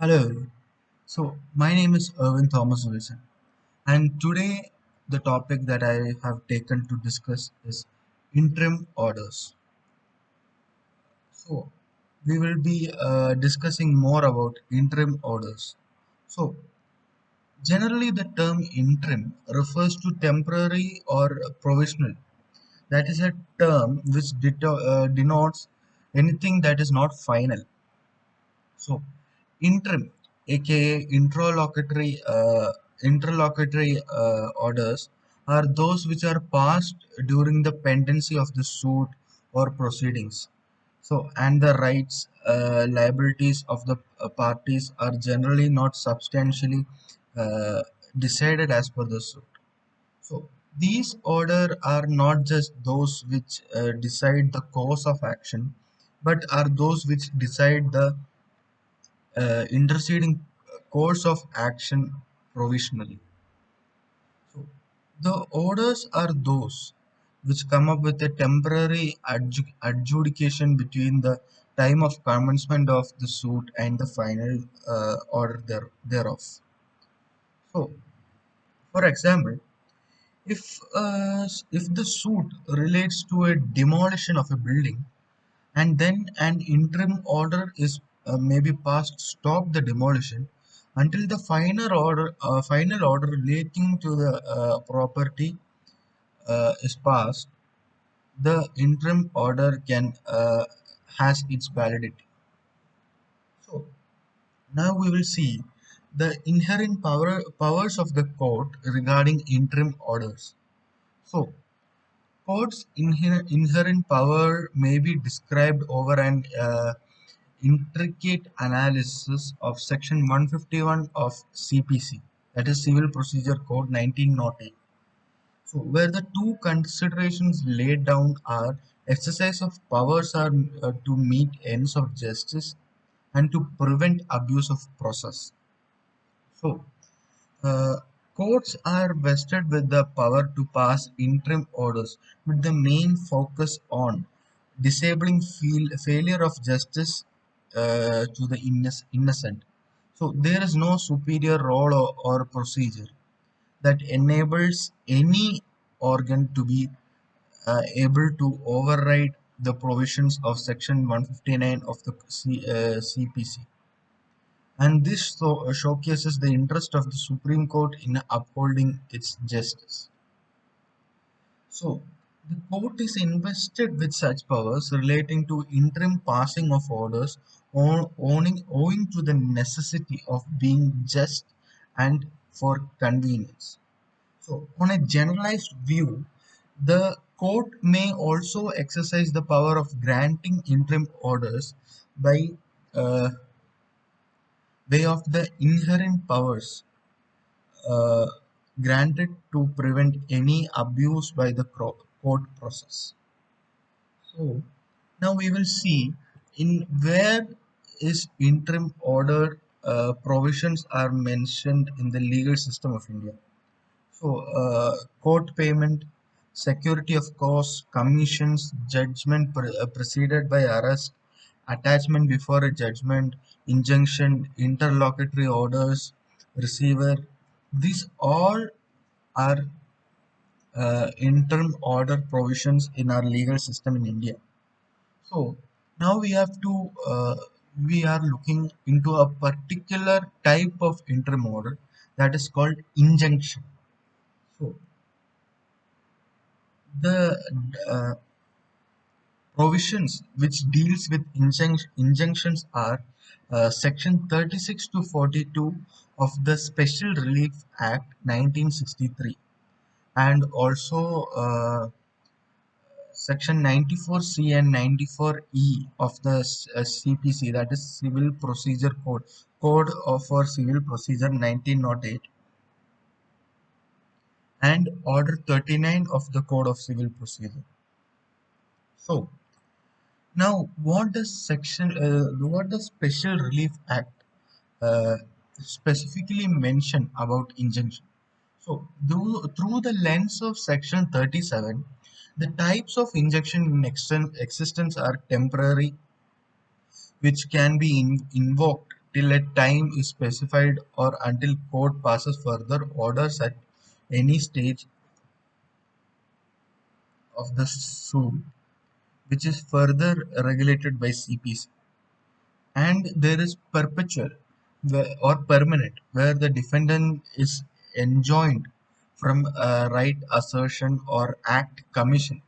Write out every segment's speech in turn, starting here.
Hello. My name is Erwin Thomas Wilson, and today the topic that I have taken to discuss is interim orders. So, we will be discussing more about interim orders. So, generally, the term interim refers to temporary or provisional. That is a term which denotes anything that is not final. So, interim, aka interlocutory orders, are those which are passed during the pendency of the suit or proceedings. So, and the rights, liabilities of the parties are generally not substantially uh, decided as per the suit. So, these order are not just those which decide the course of action, but are those which decide the interceding course of action provisionally. So the orders are those which come up with a temporary adjudication between the time of commencement of the suit and the final order thereof. So, for example, if the suit relates to a demolition of a building, and then an interim order is maybe passed to stop the demolition until the final order relating to the property is passed. The interim order can has its validity. So now we will see the inherent powers of the court regarding interim orders. So court's inherent power may be described over an intricate analysis of Section 151 of CPC, that is Civil Procedure Code 1908. So, where the two considerations laid down are exercise of powers are to meet ends of justice and to prevent abuse of process. So, uh, courts are vested with the power to pass interim orders with the main focus on disabling failure of justice to the innocent. So there is no superior role or procedure that enables any organ to be able to override the provisions of Section 159 of the CPC. And this showcases the interest of the Supreme Court in upholding its justice. So, the court is invested with such powers relating to interim passing of orders owing to the necessity of being just and for convenience. So, on a generalized view, the court may also exercise the power of granting interim orders by uh, way of the inherent powers uh, granted to prevent any abuse by the court process. So now we will see in where is interim order provisions are mentioned in the legal system of India. So court payment, security of costs, commissions, judgment preceded by arrest, attachment before a judgment, injunction, interlocutory orders, receiver. These all are interim order provisions in our legal system in India. So now we are looking into a particular type of interim order that is called injunction. So the uh, provisions which deals with injunctions are section 36 to 42 of the Special Relief Act 1963, and also section 94C and 94E of the CPC, that is Civil Procedure Code for Civil Procedure 1908, and Order 39 of the Code of Civil Procedure. So now what does Special Relief Act uh, specifically mention about injunction? So through the lens of section 37, the types of injunction in existence are temporary, which can be invoked till a time is specified or until court passes further orders at any stage of the suit, which is further regulated by CPC. And there is perpetual or permanent, where the defendant is enjoined from a right assertion or act commission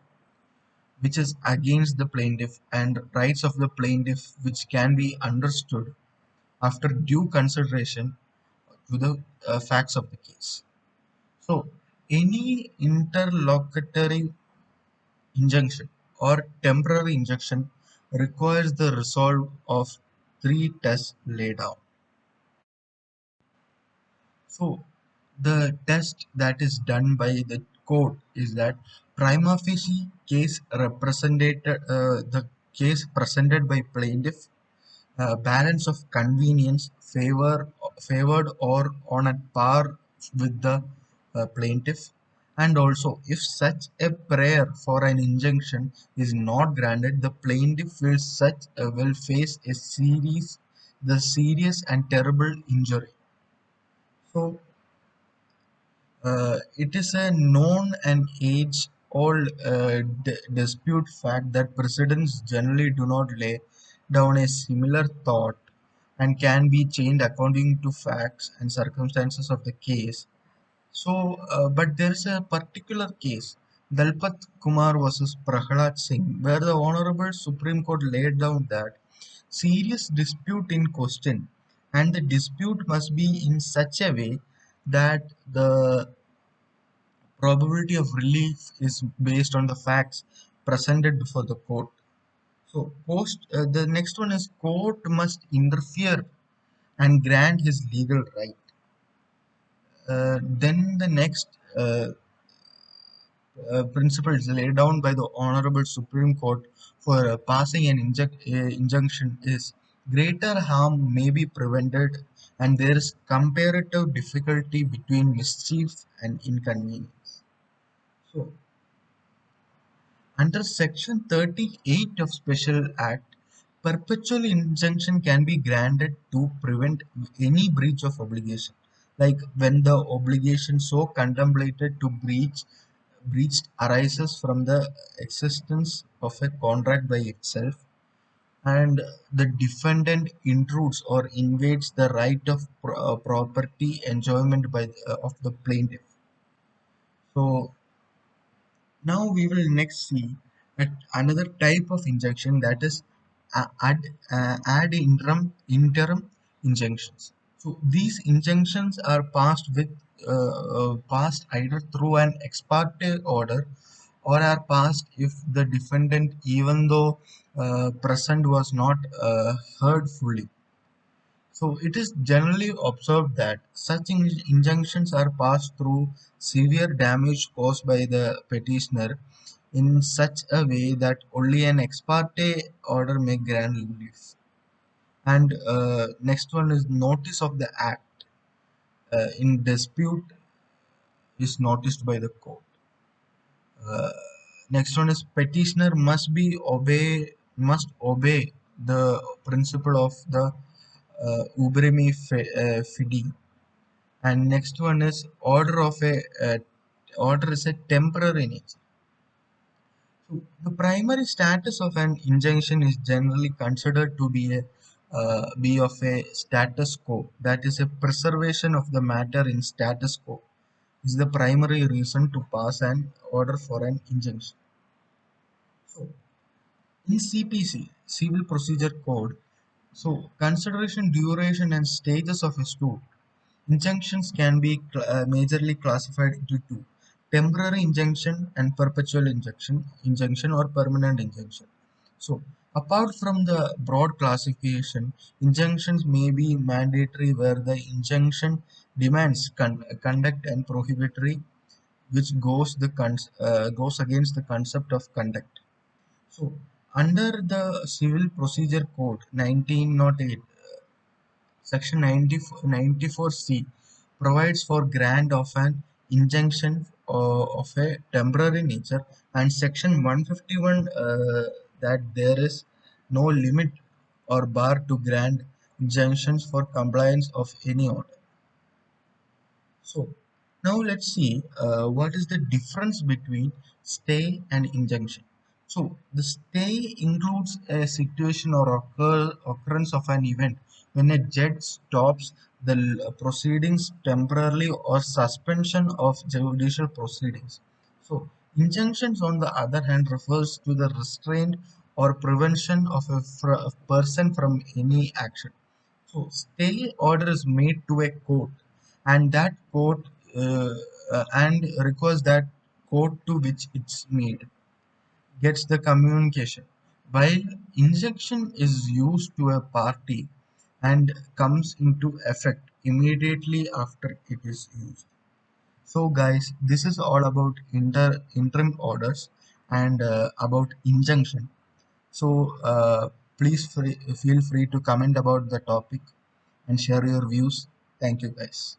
which is against the plaintiff, and rights of the plaintiff which can be understood after due consideration to the facts of the case. So, any interlocutory injunction or temporary injunction requires the resolve of three tests laid out. So, the test that is done by the court is that prima facie case represented the case presented by plaintiff, balance of convenience favored or on a par with the plaintiff, and also if such a prayer for an injunction is not granted, the plaintiff will face the serious and terrible injury. So it is a known and age-old dispute fact that precedents generally do not lay down a similar thought and can be changed according to facts and circumstances of the case. So, but there is a particular case, Dalpat Kumar versus Prahalad Singh, where the Honorable Supreme Court laid down that serious dispute in question, and the dispute must be in such a way that the probability of relief is based on the facts presented before the court. So, the next one is court must interfere and grant his legal right. Then the next principle is laid down by the Honorable Supreme Court for passing an injunction is greater harm may be prevented, and there is comparative difficulty between mischief and inconvenience. So, under Section 38 of Special Act, perpetual injunction can be granted to prevent any breach of obligation, like when the obligation so contemplated to breached arises from the existence of a contract by itself, and the defendant intrudes or invades the right of property enjoyment of the plaintiff. So now we will next see at another type of injunction, that is ad interim injunctions. So these injunctions are passed either through an ex parte order or are passed if the defendant, even though present, was not heard fully. So it is generally observed that such injunctions are passed through severe damage caused by the petitioner in such a way that only an ex parte order may grant relief. And next one is notice of the act in dispute is noticed by the court. Uh, Next one is petitioner must obey the principle of the uberemi fidi. And next one is order is a temporary nature. So the primary status of an injunction is generally considered to be of a status quo. That is, a preservation of the matter in status quo is the primary reason to pass an order for an injunction. So in CPC, Civil Procedure Code, so consideration, duration, and stages of a suit. Injunctions can be majorly classified into two: temporary injunction and perpetual injunction or permanent injunction. So, apart from the broad classification, injunctions may be mandatory where the injunction demands conduct and prohibitory, which goes against the concept of conduct. So, under the Civil Procedure Code 1908, Section 94C provides for grant of an injunction of a temporary nature, and Section 151 that there is no limit or bar to grant injunctions for compliance of any order. So now let's see what is the difference between stay and injunction. So the stay includes a situation or occurrence of an event when a judge stops the proceedings temporarily or suspension of judicial proceedings. So injunctions on the other hand refers to the restraint or prevention of a person from any action. So stay order is made to a court, and that court and requires that court to which it's made gets the communication, while injunction is used to a party and comes into effect immediately after it is used. So guys, this is all about interim orders and about injunction. So feel free to comment about the topic and share your views. Thank you guys.